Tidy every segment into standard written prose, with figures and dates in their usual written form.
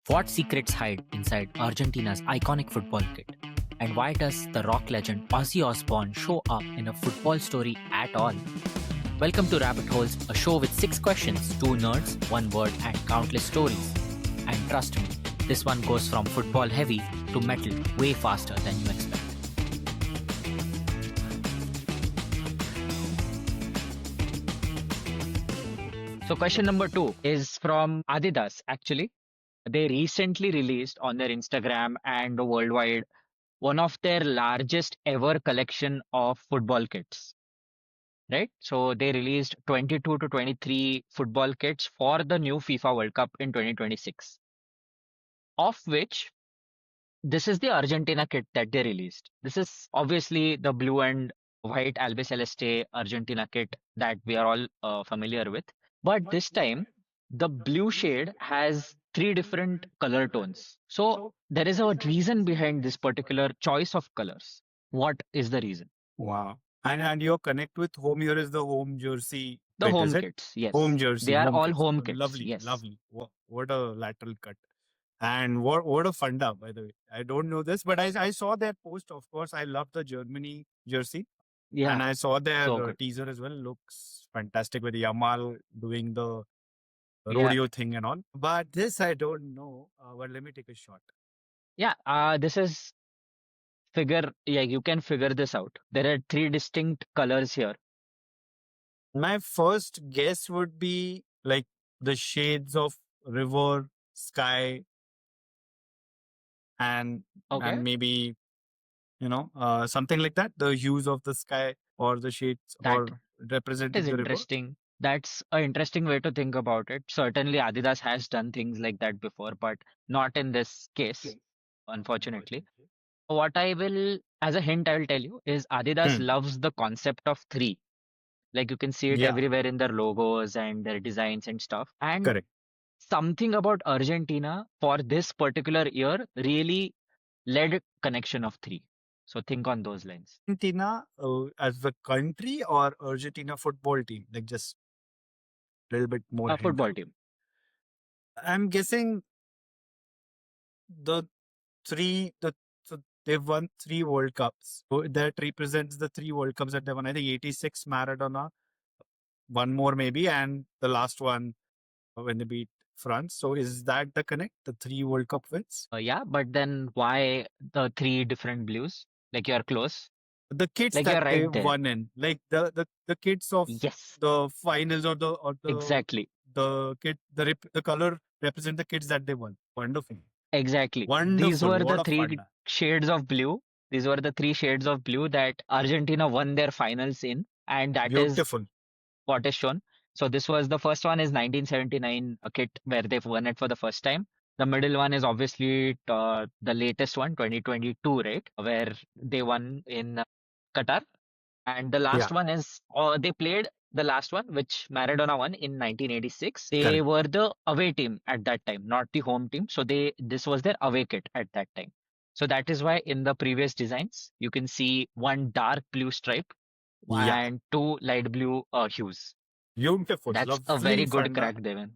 What secrets hide inside Argentina's iconic football kit? And why does the rock legend Ozzy Osbourne show up in a football story at all? Welcome to Rabbittholes, a show with 6 questions, 2 nerds, 1 word, and countless stories. And trust me, this one goes from football heavy to metal way faster than you expect. So, question number 2 is from Adidas, actually. They recently released on their Instagram and worldwide one of their largest ever collection of football kits, right? So they released 22 to 23 football kits for the new FIFA World Cup in 2026, of which this is the Argentina kit that they released. This is obviously the blue and white Albiceleste Argentina kit that we are all familiar with. But this time, the blue shade has 3 different color tones. So there is a reason behind this particular choice of colors. What is the reason? Wow. And your connect with home here is the home jersey The bit, home is it? kits, yes. Home jersey, They are home all kits. home kits, Lovely, yes. lovely. What a lateral cut. And what a funda, by the way. I don't know this, but I saw their post. Of course, I love the Germany jersey. Yeah, And I saw their so good. teaser as well. Looks fantastic with Yamal doing the Yeah, rodeo thing and all. But this I don't know. But let me take a shot. yeah. This is yeah, you can figure this out. There are 3 distinct colors here. My first guess would be like the shades of river, sky, and Okay, maybe something like that. The hues of the sky or the shades that or is representing the river. interesting. That's an interesting way to think about it. Certainly, Adidas has done things like that before, but not in this case, unfortunately. What I will, as a hint, I will tell you is Adidas Hmm. loves the concept of three. Like you can see it Yeah, everywhere in their logos and their designs and stuff. And correct. something about Argentina for this particular year really led connection of three. So think on those lines. Argentina as the country or Argentina football team? Like just a little bit more A hint. football team. I'm guessing the so they've won 3 World Cups. So that represents the 3 World Cups that they won. I think 86 Maradona, one more maybe, and the last one when they beat France. So is that the connect? The 3 World Cup wins? Yeah, but then why the 3 different blues? Like you're close. The kids Like you're that they right there. won in, like the kids of Yes, the finals or exactly. the color represent the kids that they won. Wonderful. Exactly. These Wonderful. were What the a three fun. shades of blue. These were the 3 shades of blue that Argentina won their finals in. And that is Beautiful. what is shown. So this was the first one is 1979 a kit where they've won it for the first time. The middle one is obviously the latest one, 2022, right? Where they won in Qatar. And the Yeah, last one is, they played the last one, which Maradona won in 1986. They correct. were the away team at that time, not the home team. So this was their away kit at that time. So that is why in the previous designs, you can see one dark blue stripe Yeah. and 2 light blue hues. Beautiful. That's a Lovely very good fun. crack, Devin.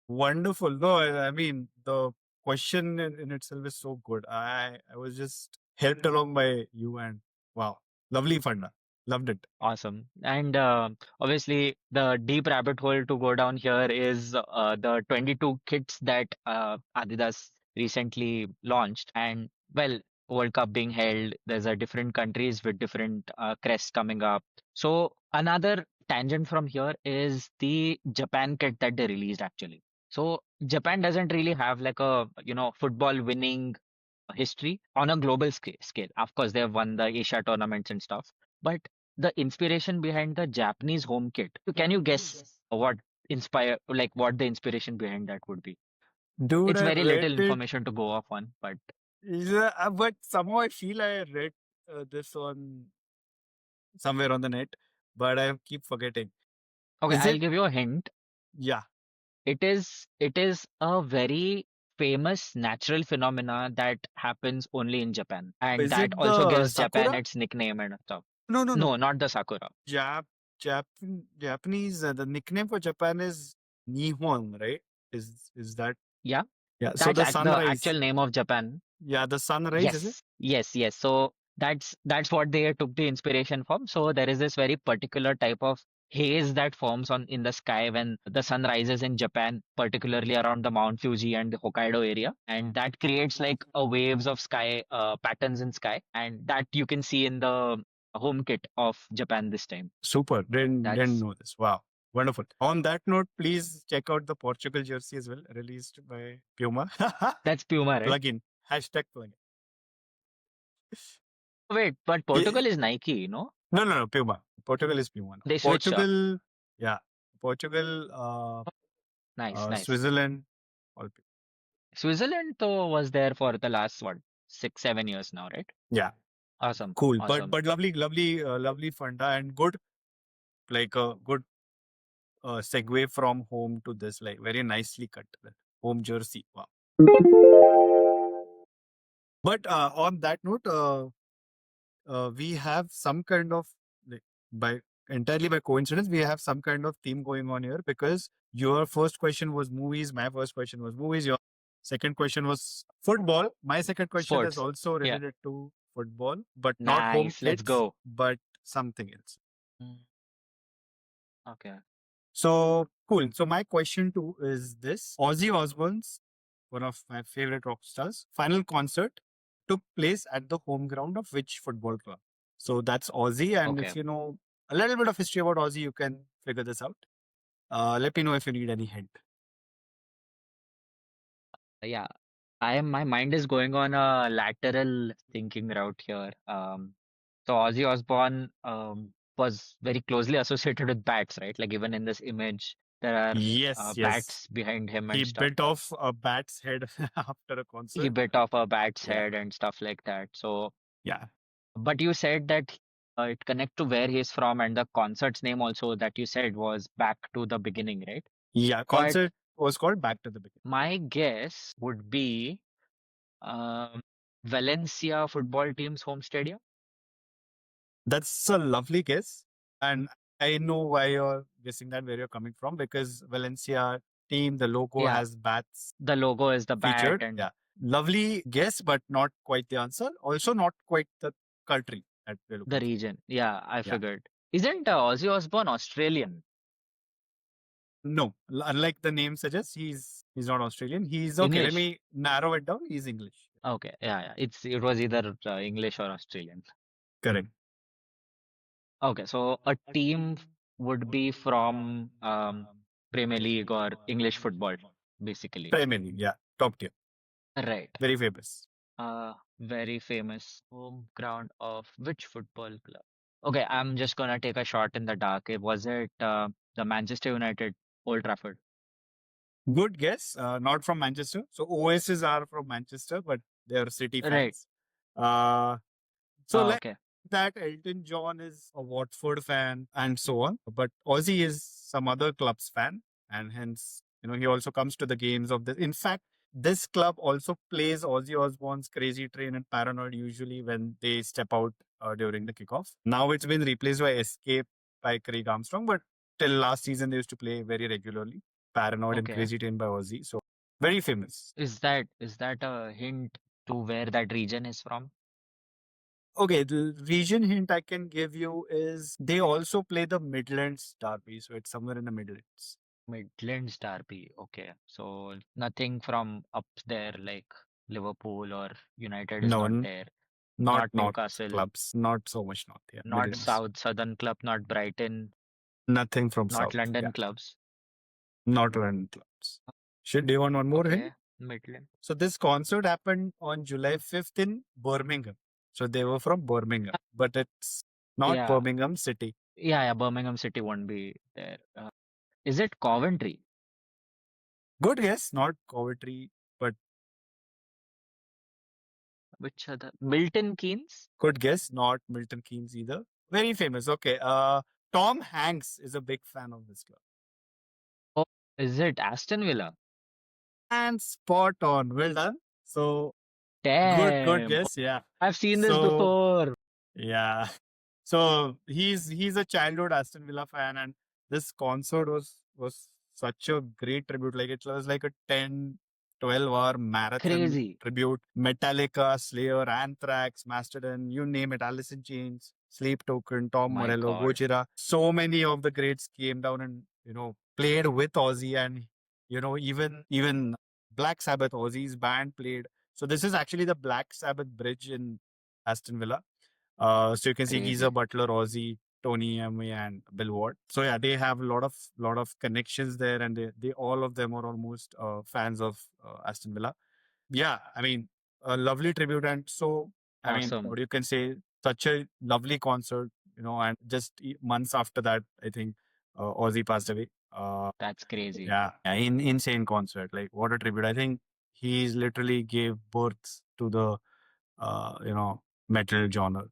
Wonderful. No, I mean the question in itself is so good. I was just helped along by you and wow, lovely funda. Loved it. Awesome. And obviously, the deep rabbit hole to go down here is the 22 kits that Adidas recently launched. And well, World Cup being held, there's a different countries with different crests coming up. So another tangent from here is the Japan kit that they released actually. So Japan doesn't really have like a football winning history on a global scale. Of course, they have won the Asia tournaments and stuff, but the inspiration behind the Japanese home kit, can you guess what the inspiration behind that would be? Dude, It's I very little read it. information to go off on, but Yeah, but somehow I feel I read this on somewhere on the net, but I keep forgetting. okay, Is I'll it? give you a hint. Yeah. It is a very famous natural phenomena that happens only in Japan, and Is that it also the gives Japan Sakura? its nickname and stuff. No, no, No, no. not the Sakura. Jap, Jap, Japanese. The nickname for Japan is Nihon, right? Is that? Yeah. Yeah. So That's the the sunrise. actual name of Japan. Yeah, the sunrise is it? Yes, yes, yes. So that's what they took the inspiration from. So there is this very particular type of haze that forms on in the sky when the sun rises in Japan, particularly around the Mount Fuji and the Hokkaido area, and that creates like a waves of sky patterns in sky, and that you can see in the home kit of Japan this time. Super. Didn't That's know this. Wow. Wonderful. On that note, please check out the Portugal jersey as well, released by Puma. that's Puma, right? Plug in. Hashtag plug in. Wait, but Yeah. Portugal is Nike, no? No, no, no. Puma. Portugal is Puma now. They switched up. Portugal, yeah. Portugal, Nice, nice. Switzerland, all Puma. Switzerland though was there for the last what 6, 7 years now, right? Yeah. Awesome, Cool. awesome. But lovely Fanta and good, like a good segue from home to this, like very nicely cut home jersey. Wow. But on that note, we have some kind of like by entirely by coincidence, we have some kind of theme going on here because your first question was movies, my first question was movies, your second question was football. My second question is Sports. also Yeah. related to football, but not home Nice. Let's kits, go. but something else. Mm, okay. So cool. So my question too is this: Ozzy Osbourne's, one of my favorite rock stars, final concert took place at the home ground of which football club? So that's Ozzy, and Okay. if you know a little bit of history about Ozzy, you can figure this out. Let me know if you need any hint. Yeah. My mind is going on a lateral thinking route here. So Ozzy Osbourne was very closely associated with bats, right? Like even in this image, there are Yes, yes. bats behind him He and stuff. bit off a bat's head after a He concert. bit off a bat's Yeah, head and stuff like that. So yeah, but you said that it connect to where he's from, and the concert's name also that you said was Back to the Beginning, right? yeah. But Concert was called Back to the Beginning. my guess would be um, Valencia football team's home stadium. That's a lovely guess. And I know why you're guessing that, where you're coming from, because Valencia team, the logo Yeah, has bats the logo is the bat featured. and Yeah. Lovely guess, but not quite the answer. Also, not quite the country that we're the looking for. region. Yeah, I Yeah. figured. Isn't Ozzy Osbourne Australian? No, unlike the name suggests, he's not Australian. He's okay. Let English. me narrow it down. He's English. Okay, yeah, yeah. It was either English or Australian. Correct. Okay, so a team would be from Premier League or English football, basically. Primarily, yeah. Top tier. Right. Very famous. Very famous home ground of which football club? Okay, I'm just gonna take a shot in the dark. Was it the Manchester United Old Trafford? Good guess. Not from Manchester. So OSs are from Manchester, but they're City Right. fans. Uh, so like Okay. that, Elton John is a Watford fan and so on. But Ozzy is some other club's fan, and hence, he also comes to the games of this. In fact, this club also plays Ozzy Osbourne's Crazy Train and Paranoid usually when they step out during the kickoff. Now it's been replaced by Escape by Craig Armstrong, but till last season they used to play very regularly. Paranoid and Okay. Crazy Train by Ozzy. So very famous. Is that a hint to where that region is from? Okay, the region hint I can give you is they also play the Midlands Derby, so it's somewhere in the Midlands. Midlands Derby. Okay. So nothing from up there like Liverpool or United is No, not there. not Not North Newcastle, clubs, not so much North. Yeah, not Midlands. Southern club, not Brighton, Nothing from not South. Yeah, London clubs. not London clubs. Should do you want one more hint? Okay. Midland. So this concert happened on July 5th in Birmingham. So they were from Birmingham, but it's not Yeah. Birmingham City. Yeah, yeah. Birmingham City won't be there. Is it Coventry? Good guess, not Coventry, but Which other? Milton Keynes? good guess, not Milton Keynes either. Very famous. Okay. Tom Hanks is a big fan of this club. Oh, is it Aston Villa? And spot on. Well done. So good Damn. guess. Yeah. I've seen this So before. yeah. So he's a childhood Aston Villa fan, and this concert was such a great tribute. Like it was like a 12-hour marathon Crazy. tribute. Metallica, Slayer, Anthrax, Mastodon, you name it, Alice in Chains, Sleep Token, Tom My Morello, God. Gojira. So many of the greats came down and, played with Ozzy, and, even Black Sabbath, Ozzy's band played. So this is actually the Black Sabbath bridge in Aston Villa. So you can see Geezer Crazy. Butler, Ozzy, Tony Iommi, and Bill Ward. So yeah, they have a lot of connections there, and they all of them are almost fans of Aston Villa. Yeah, I mean, a lovely tribute, and so I mean, Awesome. what you can say, such a lovely concert, and just months after that, I think Ozzy passed away. That's crazy. Yeah, insane concert. Like, what a tribute! I think he's literally gave birth to the metal genre.